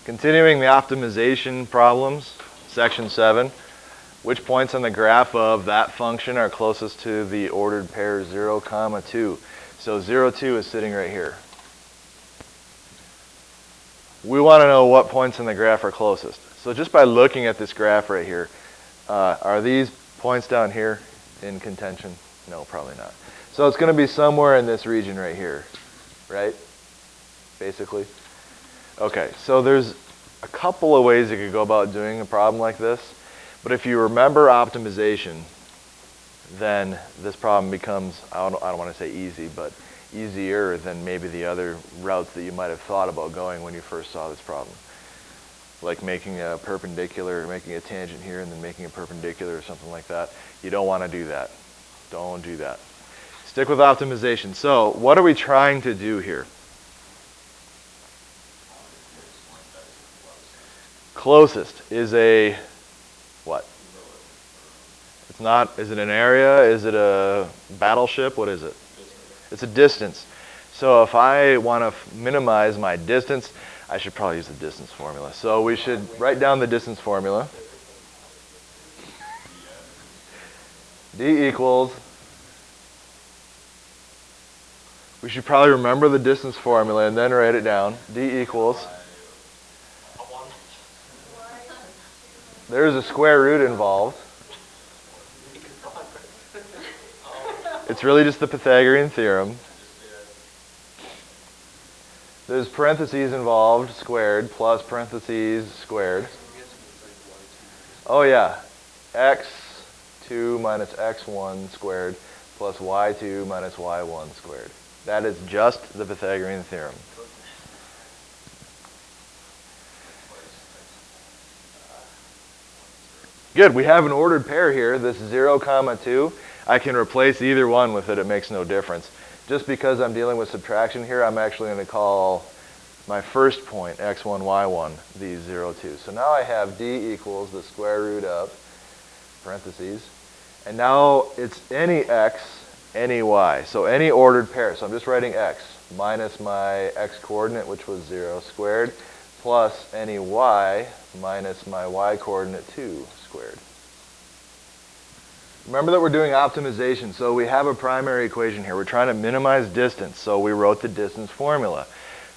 Continuing the optimization problems, section 7. Which points on the graph of that function are closest to the ordered pair 0, 2? So 0, 2 is sitting right here. We want to know what points in the graph are closest. So just by looking at this graph right here, are these points down here in contention? No, probably not. So it's going to be somewhere in this region right here, right? Basically. Okay, so there's a couple of ways you could go about doing a problem like this. But if you remember optimization, then this problem becomes, I don't want to say easy, but easier than maybe the other routes that you might have thought about going when you first saw this problem. Like making a perpendicular, making a tangent here and then making a perpendicular or something like that. You don't want to do that. Don't do that. Stick with optimization. So what are we trying to do here? Closest is a what? It's not, is it an area? Is it a battleship? What is it? It's a distance. So if I want to minimize my distance, I should probably use the distance formula. So we should write down the distance formula. D equals, we should probably remember the distance formula and then write it down. D equals, there's a square root involved. It's really just the Pythagorean theorem. There's parentheses involved, squared, plus parentheses squared. Oh yeah, x2 minus x1 squared plus y2 minus y1 squared. That is just the Pythagorean theorem. Good, we have an ordered pair here, this 0, 2. I can replace either one with it, it makes no difference. Just because I'm dealing with subtraction here, I'm actually going to call my first point, x1, y1, the 0, 2. So now I have d equals the square root of, parentheses, and now it's any x, any y. So any ordered pair, so I'm just writing x minus my x coordinate, which was 0 squared, plus any y minus my y coordinate 2 squared. Remember that we're doing optimization, so we have a primary equation here. We're trying to minimize distance, so we wrote the distance formula.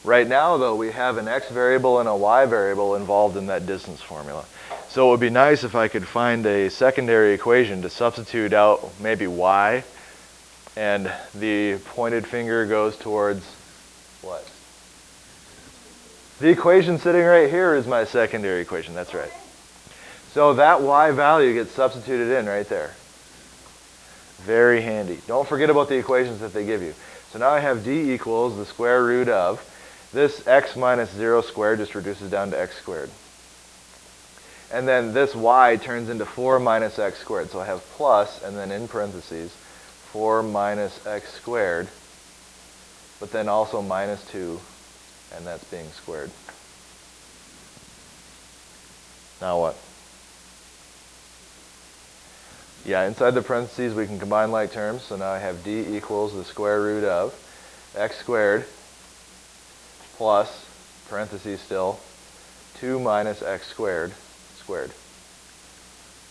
Right now, though, we have an x variable and a y variable involved in that distance formula. So it would be nice if I could find a secondary equation to substitute out maybe y, and the pointed finger goes towards what? The equation sitting right here is my secondary equation, that's right. So that y value gets substituted in right there. Very handy. Don't forget about the equations that they give you. So now I have d equals the square root of, this x minus 0 squared just reduces down to x squared. And then this y turns into 4 minus x squared. So I have plus, and then in parentheses, 4 minus x squared, but then also minus 2, and that's being squared. Now what? Yeah, inside the parentheses we can combine like terms. So now I have d equals the square root of x squared plus, parentheses still, 2 minus x squared squared.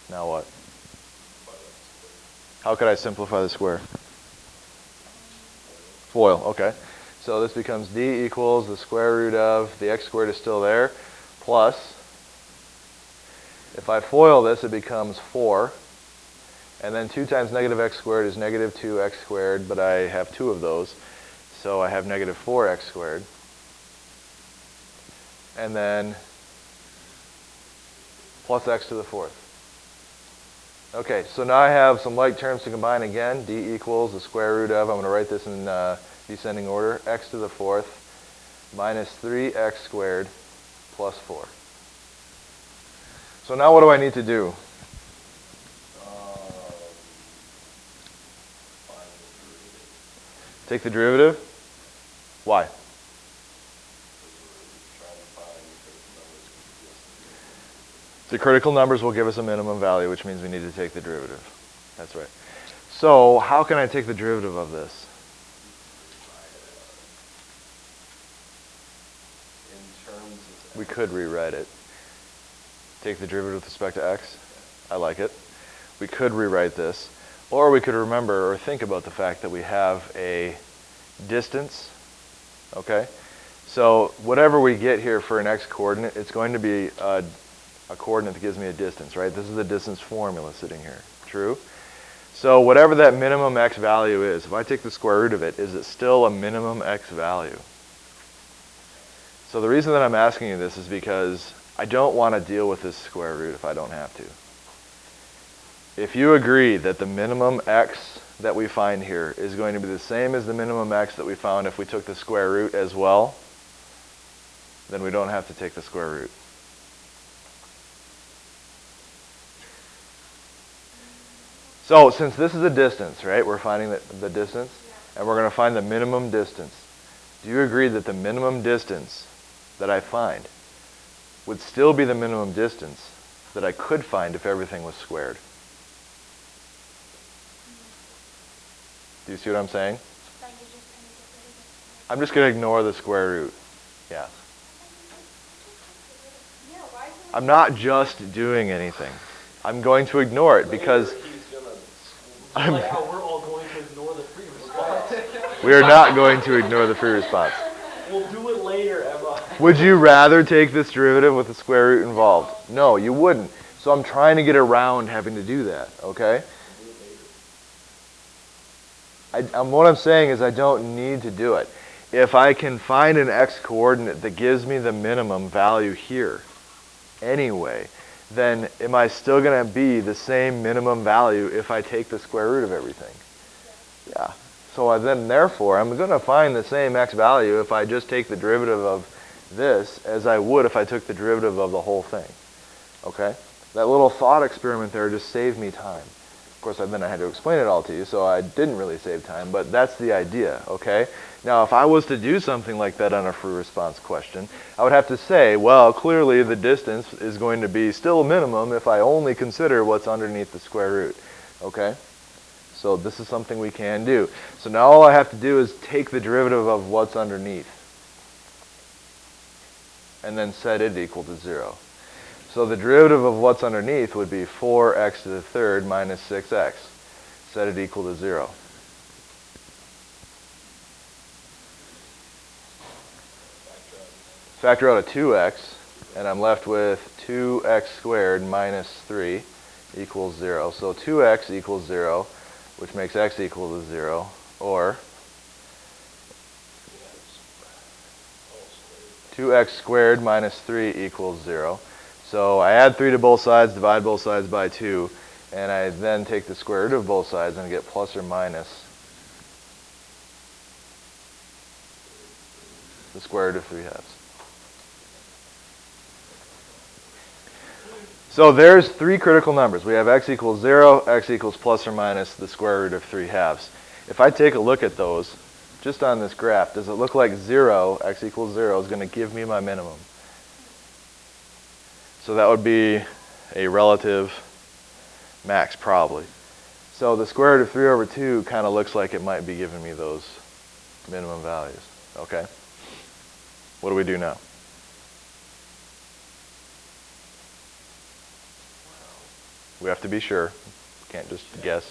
Now what? How could I simplify the square? FOIL, okay. So this becomes d equals the square root of, the x squared is still there, plus, if I FOIL this, it becomes 4. And then 2 times negative x squared is negative 2x squared, but I have 2 of those. So I have negative 4x squared. And then plus x to the 4th. Okay, so now I have some like terms to combine again. D equals the square root of, I'm going to write this in descending order, x to the 4th minus 3x squared plus 4. So now what do I need to do? Take the derivative? Why? The critical numbers will give us a minimum value, which means we need to take the derivative. That's right. So how can I take the derivative of this? terms of We could rewrite it. Take the derivative with respect to x. I like it. We could rewrite this. Or we could remember or think about the fact that we have a distance. Okay? So whatever we get here for an x coordinate, it's going to be a coordinate that gives me a distance, right? This is the distance formula sitting here. True? So whatever that minimum x value is, if I take the square root of it, is it still a minimum x value? So the reason that I'm asking you this is because I don't want to deal with this square root if I don't have to. If you agree that the minimum x that we find here is going to be the same as the minimum x that we found if we took the square root as well, then we don't have to take the square root. So since this is a distance, right, we're finding the distance, and we're going to find the minimum distance. Do you agree that the minimum distance that I find would still be the minimum distance that I could find if everything was squared? Do you see what I'm saying? I'm just going to ignore the square root. Yeah. I'm not just doing anything. I'm going to ignore it because like how we're all going to ignore the free response. we are not going to ignore the free response. We'll do it later, Emma. Would you rather take this derivative with the square root involved? No, you wouldn't. So I'm trying to get around having to do that, okay? What I'm saying is I don't need to do it. If I can find an x coordinate that gives me the minimum value here anyway, then am I still going to be the same minimum value if I take the square root of everything? Yeah. So then therefore I'm going to find the same x value if I just take the derivative of this as I would if I took the derivative of the whole thing. Okay? That little thought experiment there just saved me time. Of course, then I had to explain it all to you, so I didn't really save time, but that's the idea, okay? Now, if I was to do something like that on a free response question, I would have to say, well, clearly the distance is going to be still a minimum if I only consider what's underneath the square root, okay? So this is something we can do. So now all I have to do is take the derivative of what's underneath and then set it equal to 0. So the derivative of what's underneath would be 4x to the third minus 6x. Set it equal to 0. Factor out a 2x, and I'm left with 2x squared minus 3 equals 0. So 2x equals 0, which makes x equal to 0, or 2x squared minus 3 equals 0. So I add 3 to both sides, divide both sides by 2, and I then take the square root of both sides and get plus or minus the square root of 3/2. So there's 3 critical numbers. We have x equals 0, x equals plus or minus the square root of 3/2. If I take a look at those, just on this graph, does it look like 0, x equals 0, is going to give me my minimum? So that would be a relative max, probably. So the square root of 3 over 2 kind of looks like it might be giving me those minimum values. Okay? What do we do now? We have to be sure. Can't just guess.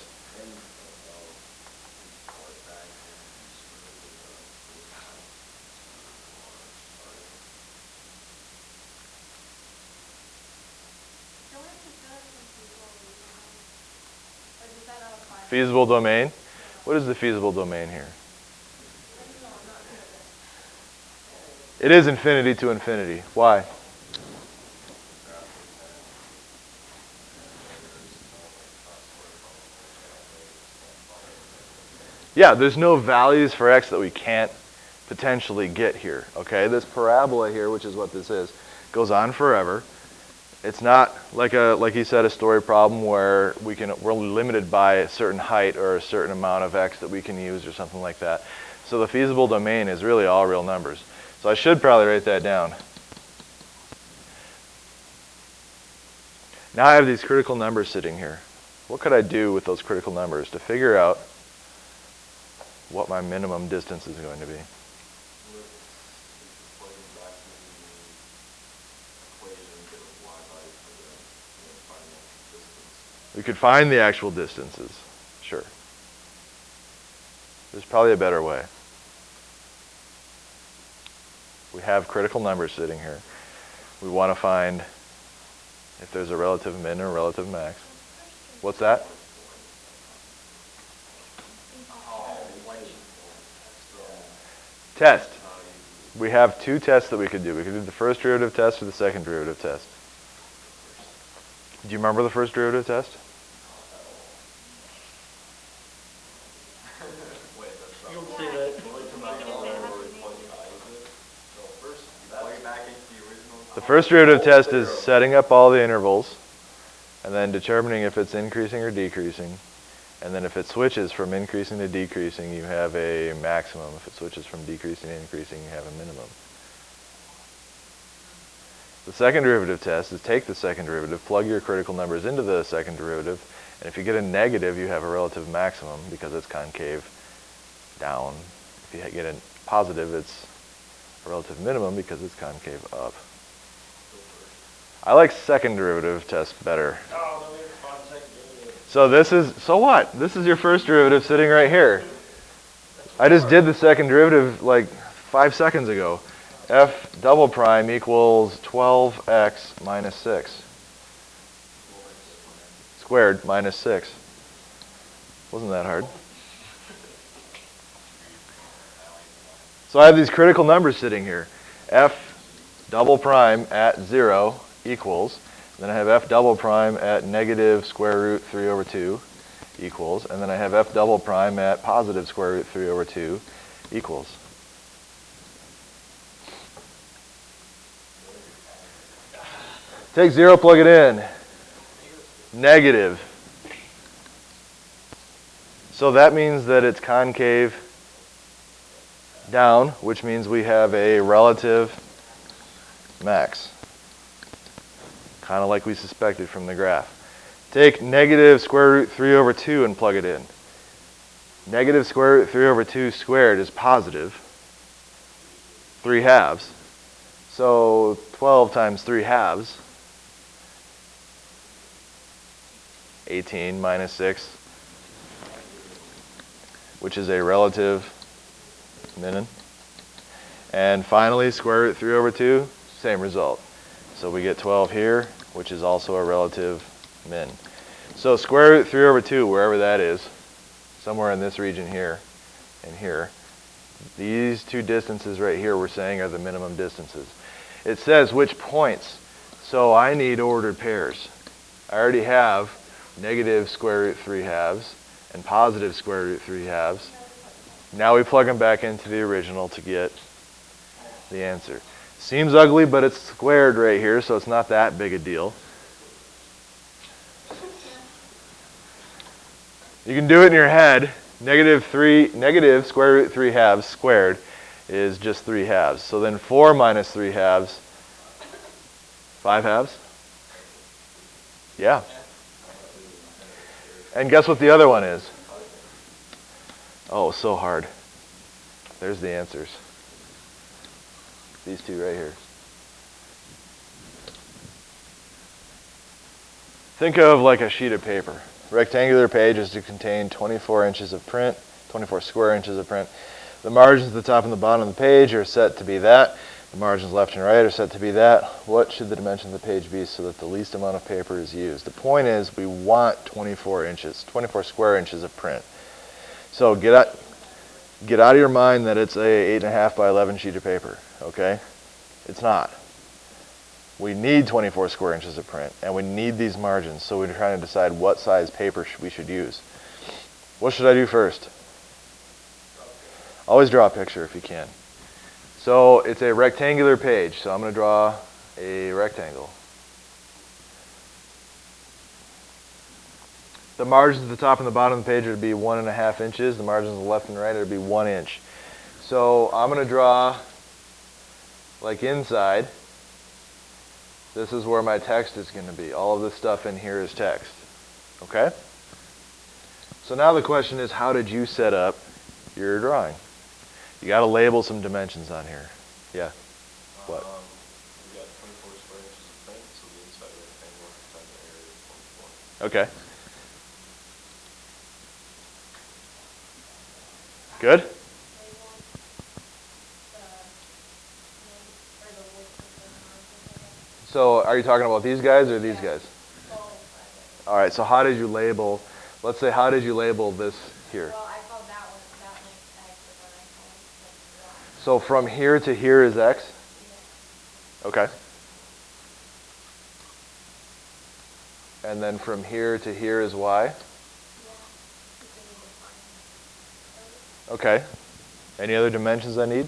Feasible domain? What is the feasible domain here? It is infinity to infinity. Why? Yeah, there's no values for x that we can't potentially get here. Okay, this parabola here, which is what this is, goes on forever. It's not like you said, a story problem where we're limited by a certain height or a certain amount of x that we can use or something like that. So the feasible domain is really all real numbers. So I should probably write that down. Now I have these critical numbers sitting here. What could I do with those critical numbers to figure out what my minimum distance is going to be? We could find the actual distances. Sure. There's probably a better way. We have critical numbers sitting here. We want to find if there's a relative min or a relative max. What's that? Test. We have two tests that we could do. We could do the first derivative test or the second derivative test. Do you remember the first derivative test? You don't say that. The first derivative test is setting up all the intervals and then determining if it's increasing or decreasing. And then if it switches from increasing to decreasing, you have a maximum. If it switches from decreasing to increasing, you have a minimum. The second derivative test is take the second derivative, plug your critical numbers into the second derivative, and if you get a negative, you have a relative maximum because it's concave down. If you get a positive, it's a relative minimum because it's concave up. I like second derivative test better. Oh, no, we have 5 seconds. So this is, so what? This is your first derivative sitting right here. I just did the second derivative like 5 seconds ago. F double prime equals 12x minus 6. Squared minus 6. Wasn't that hard? So I have these critical numbers sitting here. F double prime at 0 equals, then I have f double prime at negative square root 3 over 2 equals, and then I have f double prime at positive square root 3 over 2 equals. Take 0, plug it in. Negative. So that means that it's concave down, which means we have a relative max. Kind of like we suspected from the graph. Take negative square root 3 over 2 and plug it in. Negative square root 3 over 2 squared is positive 3 halves. So 12 times 3 halves, 18 minus 6, which is a relative min. And finally, square root 3 over 2, same result. So we get 12 here, which is also a relative min. So square root 3 over 2, wherever that is, somewhere in this region here and here, these two distances right here we're saying are the minimum distances. It says which points, so I need ordered pairs. I already have negative square root 3 halves and positive square root 3 halves. Now we plug them back into the original to get the answer. Seems ugly, but it's squared right here, so it's not that big a deal. You can do it in your head. Negative square root 3 halves squared is just 3 halves. So then 4 minus 3 halves, 5 halves? Yeah. And guess what the other one is? Oh, so hard. There's the answers. These two right here. Think of like a sheet of paper. Rectangular page is to contain 24 inches of print, 24 square inches of print. The margins at the top and the bottom of the page are set to be that. The margins left and right are set to be that. What should the dimensions of the page be so that the least amount of paper is used? The point is we want 24 inches, 24 square inches of print. So get out of your mind that it's a 8.5 by 11 sheet of paper, okay? It's not. We need 24 square inches of print, and we need these margins, so we're trying to decide what size paper we should use. What should I do first? Always draw a picture if you can. So it's a rectangular page, so I'm going to draw a rectangle. The margins at the top and the bottom of the page would be 1.5 inches. The margins on the left and right would be 1 inch. So I'm going to draw, like inside, this is where my text is going to be. All of this stuff in here is text. Okay? So now the question is, how did you set up your drawing? You got to label some dimensions on here. Yeah. What? We got 24 square inches of print, so Okay. Good? So are you talking about these guys or these guys? All right, so how did you label, let's say, how did you label this here? Well, I called that one, that length X, and then I called this Y. So from here to here is X? Yeah. Okay. And then from here to here is Y? Yeah. Okay. Any other dimensions I need?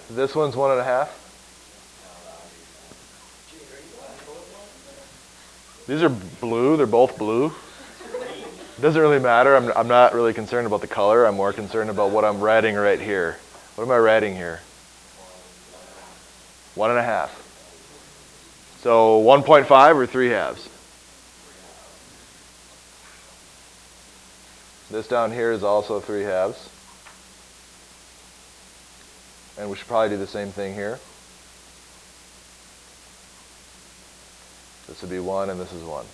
This one's 1.5. These are blue. They're both blue. Doesn't really matter. I'm not really concerned about the color. I'm more concerned about what I'm writing right here. What am I writing here? 1.5. So 1.5 or 3 halves? This down here is also 3 halves. And we should probably do the same thing here. This would be 1 and this is 1.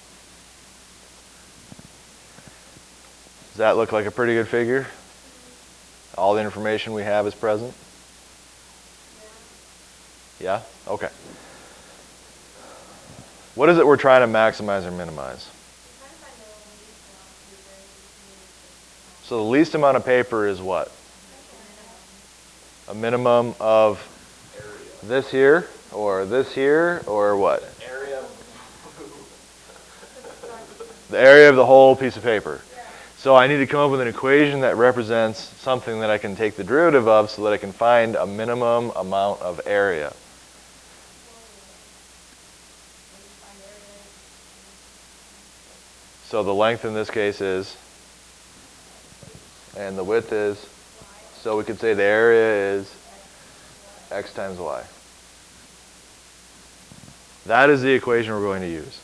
Does that look like a pretty good figure? All the information we have is present? Yeah? Okay. What is it we're trying to maximize or minimize? So the least amount of paper is what? A minimum of this here, or this here, or what? The area of the whole piece of paper. So I need to come up with an equation that represents something that I can take the derivative of so that I can find a minimum amount of area. So the length in this case is, and the width is, so we could say the area is x times y. That is the equation we're going to use.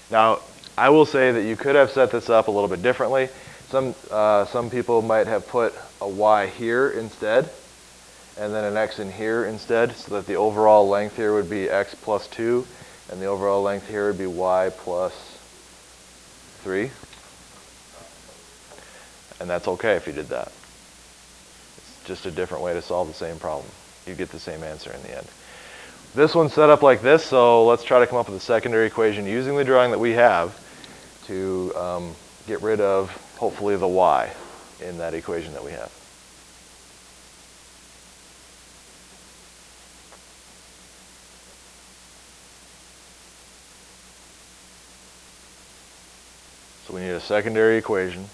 Now, I will say that you could have set this up a little bit differently. Some people might have put a y here instead, and then an x in here instead, so that the overall length here would be x plus 2, and the overall length here would be y plus 3. And that's okay if you did that. It's just a different way to solve the same problem. You get the same answer in the end. This one's set up like this, so let's try to come up with a secondary equation using the drawing that we have to get rid of, hopefully, the y in that equation that we have. So we need a secondary equation.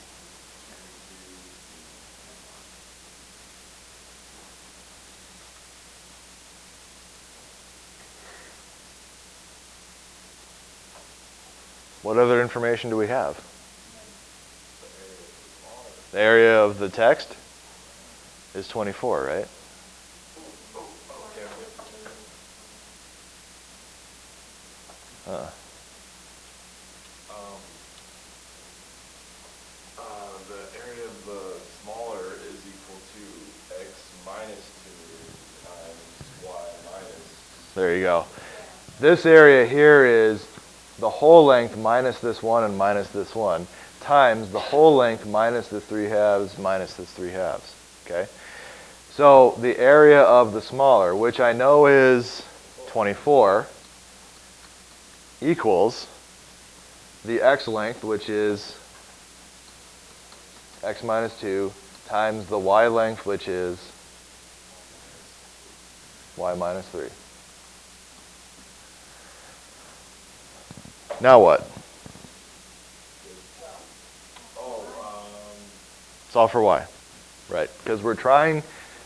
What other information do we have? The area of the text is 24, right? The area of the smaller is equal to x minus 2 times y minus. There you go. This area here is the whole length minus this one and minus this one times the whole length minus the 3 halves minus this 3 halves. Okay? So the area of the smaller, which I know is 24, equals the x length, which is x minus 2, times the y length, which is y minus 3. Now what? Solve for y. Right, because we're trying,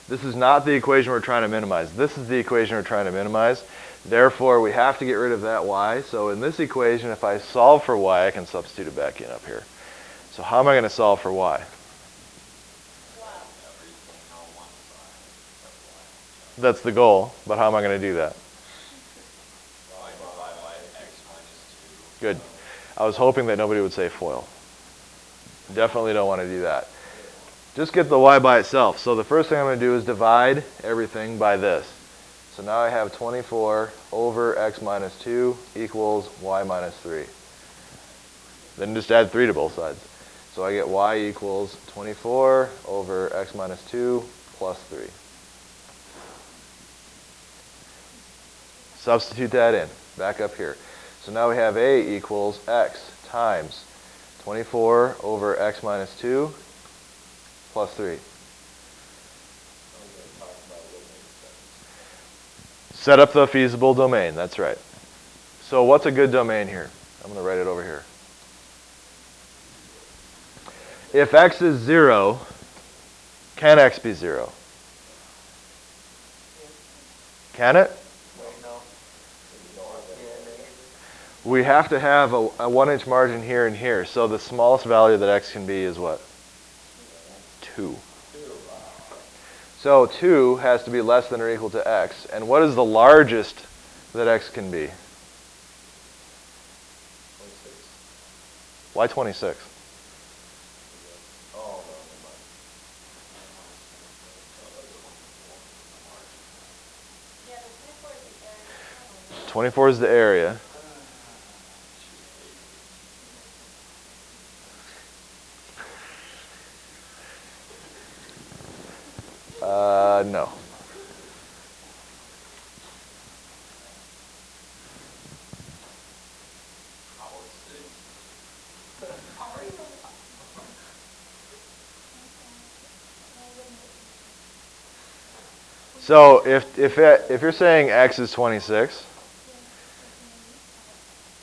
this is not the equation we're trying to minimize. This is the equation we're trying to minimize. Therefore, we have to get rid of that y. So in this equation, if I solve for y, I can substitute it back in up here. So how am I going to solve for y? That's the goal, but how am I going to do that? Good. I was hoping that nobody would say FOIL. Definitely don't want to do that. just get the y by itself. So the first thing I'm going to do is divide everything by this. So now I have 24 over x minus 2 equals y minus 3. Then just add 3 to both sides. So I get y equals 24 over x minus 2 plus 3. Substitute that in, back up here. So now we have a equals x times 24 over x minus 2 plus 3. Set up the feasible domain, that's right. So what's a good domain here? I'm going to write it over here. If x is 0, can x be 0? Can it? We have to have a 1-inch margin here and here. So the smallest value that x can be is what? 2. So 2 has to be less than or equal to x. And what is the largest that x can be? 26. Why 26? Oh, no, 24 is the area. No. So if you're saying x is 26,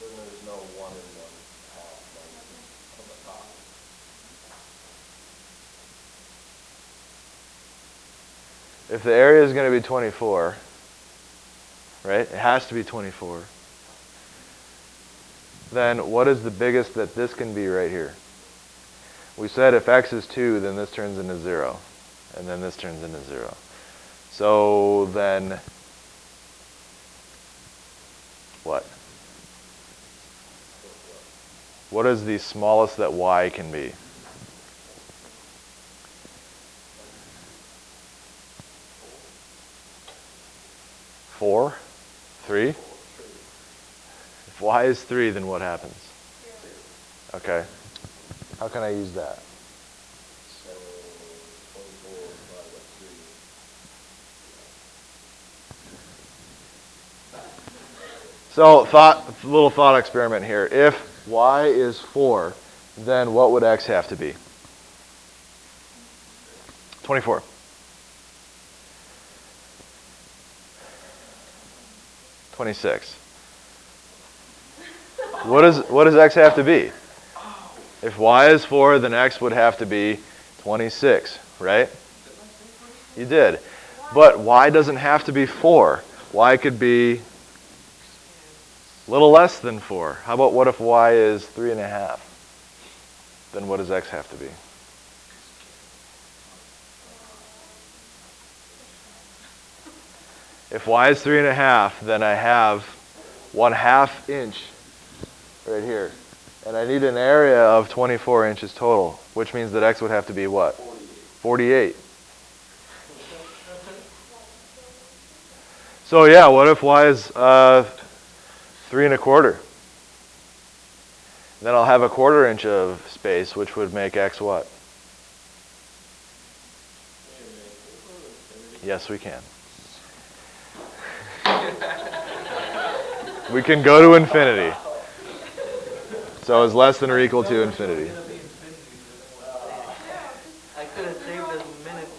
then there's no 1 and 1/2 on the top. if the area is going to be 24, right? It has to be 24. Then what is the biggest that this can be right here? We said if x is 2, then this turns into 0. And then this turns into 0. So then, what? What is the smallest that y can be? Four? 3? If y is 3, then what happens? Okay. How can I use that? So 24 divided by 3. So little thought experiment here. If y is 4, then what would x have to be? 24. $26. What does x have to be? If y is 4, then x would have to be 26, right? You did. But y doesn't have to be 4. Y could be a little less than 4. How about what if y is 3.5? Then what does x have to be? If y is 3.5, then I have 1/2 inch right here. And I need an area of 24 inches total, which means that x would have to be what? 48. So yeah, what if y is 3.25? Then I'll have a 1/4 inch of space, which would make x what? Yes, we can. We can go to infinity. So it's less than or equal to infinity. I could have saved us minutes.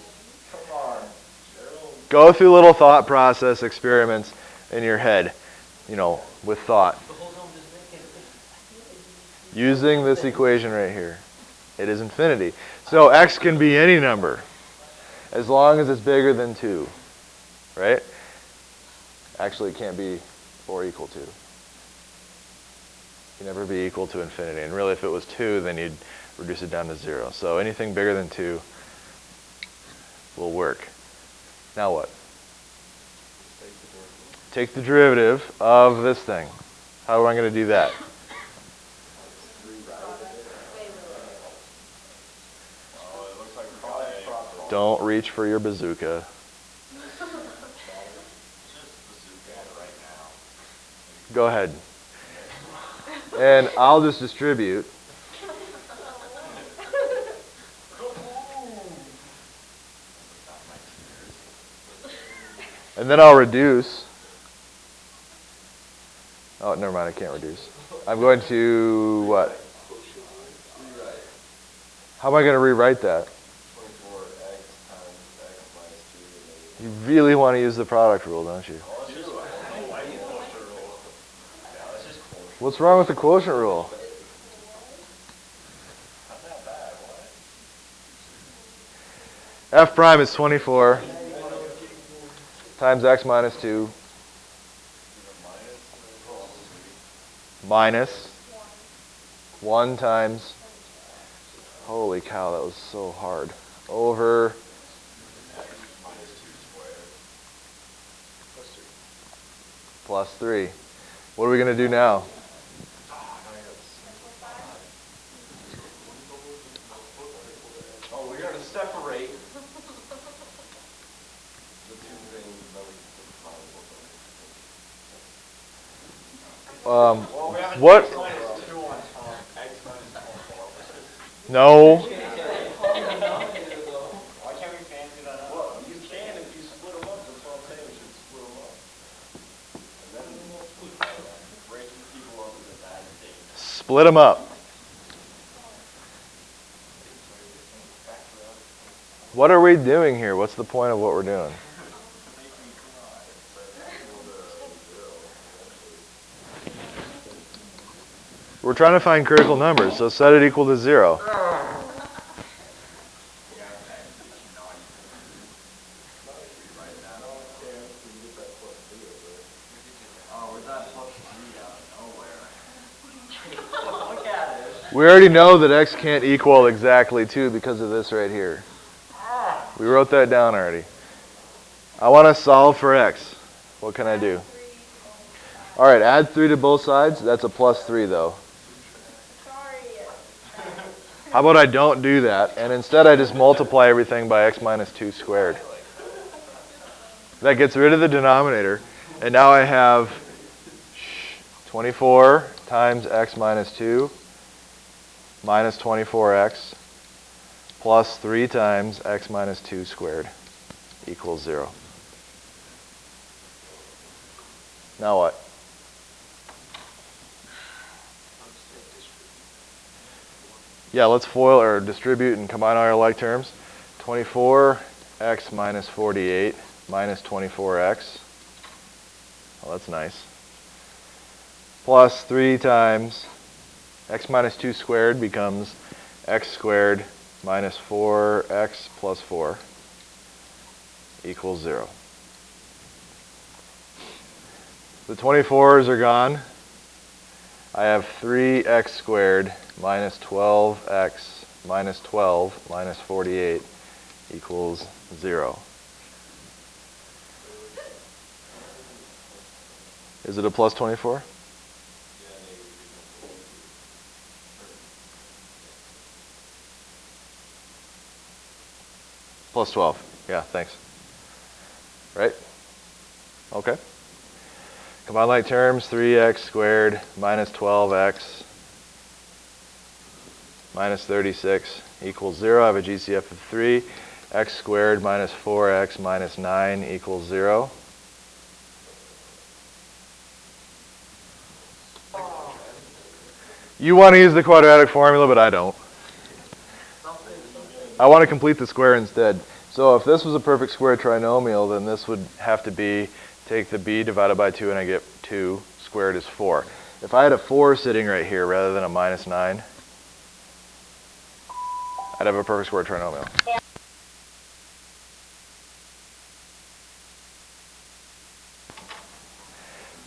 Come on, Gerald. Go through little thought process experiments in your head, with thought. The whole time just making it. Using this equation right here. It is infinity. So x can be any number as long as it's bigger than 2, right? Actually, it can't be or equal to. It can never be equal to infinity. And really, if it was 2, then you'd reduce it down to 0. So anything bigger than 2 will work. Now what? Take the derivative of this thing. How am I going to do that? Oh, it looks like pi Don't reach for your bazooka. Go ahead. And I'll just distribute. And then I'll reduce. Oh, never mind, I can't reduce. I'm going to, what? How am I going to rewrite that? 24x times x minus 2 You really want to use the product rule, don't you? What's wrong with the quotient rule? F prime is 24 times x minus 2 minus 1 times, holy cow, that was so hard, over plus 3. What are we going to do now? Oh, we're going to separate the two things that we What? No. Why can't we fancy that out? Well, you can if you split them up. That's what I'm saying. We should split them up. And then breaking people up is a bad thing. Split them up. What are we doing here? What's the point of what we're doing? We're trying to find critical numbers, so set it equal to 0. We already know that x can't equal exactly 2 because of this right here. We wrote that down already. I want to solve for x. What can I do? All right, add 3 to both sides. That's a plus 3, though. How about I don't do that, and instead I just multiply everything by x minus 2 squared. That gets rid of the denominator, and now I have 24 times x minus 2 minus 24x plus 3 times x minus 2 squared equals 0. Now what? Yeah, let's FOIL or distribute and combine all our like terms. 24x minus 48 minus 24x. Well, that's nice. Plus 3 times x minus 2 squared becomes x squared minus 4x plus 4 equals 0. The 24s are gone. I have 3x squared minus 12x minus 12 minus 48 equals 0. Is it a plus 24? Plus 12. Yeah, thanks. Right? Okay. Combine like terms, 3x squared minus 12x minus 36 equals 0. I have a GCF of 3. X squared minus 4x minus 9 equals 0. You want to use the quadratic formula, but I don't. I want to complete the square instead. So if this was a perfect square trinomial, then this would have to be, take the b divided by 2 and I get 2 squared is 4. If I had a 4 sitting right here rather than a minus 9, I'd have a perfect square trinomial.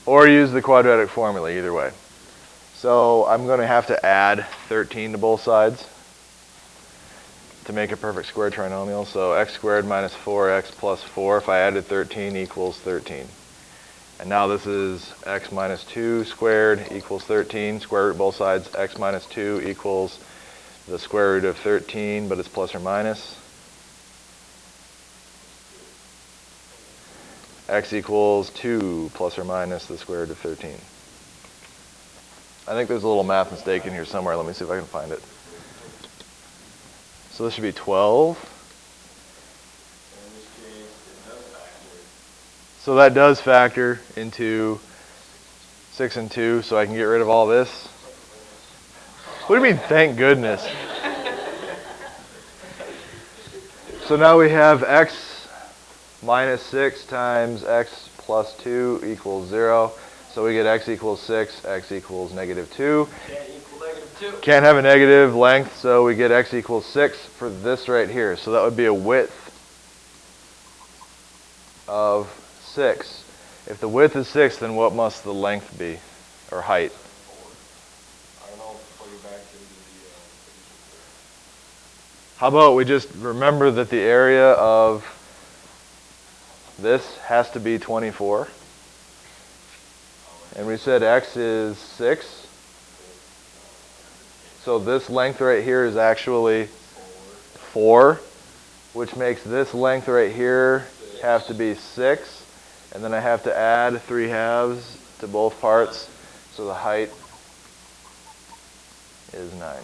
Or use the quadratic formula, either way. So I'm going to have to add 13 to both sides to make a perfect square trinomial. So x squared minus 4x plus 4, if I added 13, equals 13. And now this is x minus 2 squared equals 13. Square root both sides. X minus 2 equals the square root of 13, but it's plus or minus. x equals 2 plus or minus the square root of 13. I think there's a little math mistake in here somewhere. Let me see if I can find it. So this should be 12. In this case, it does factor. So that does factor into 6 and 2, so I can get rid of all this. What do you mean, thank goodness? So now we have x minus 6 times x plus 2 equals 0. So we get x equals 6, x equals negative 2. Can't equal negative 2. Can't have a negative length, so we get x equals 6 for this right here. So that would be a width of 6. If the width is 6, then what must the length be, or height? I don't know, plug it back into the How about we just remember that the area of this has to be 24. And we said x is 6. So this length right here is actually 4, which makes this length right here have to be 6. And then I have to add 3 halves to both parts. So the height is 9.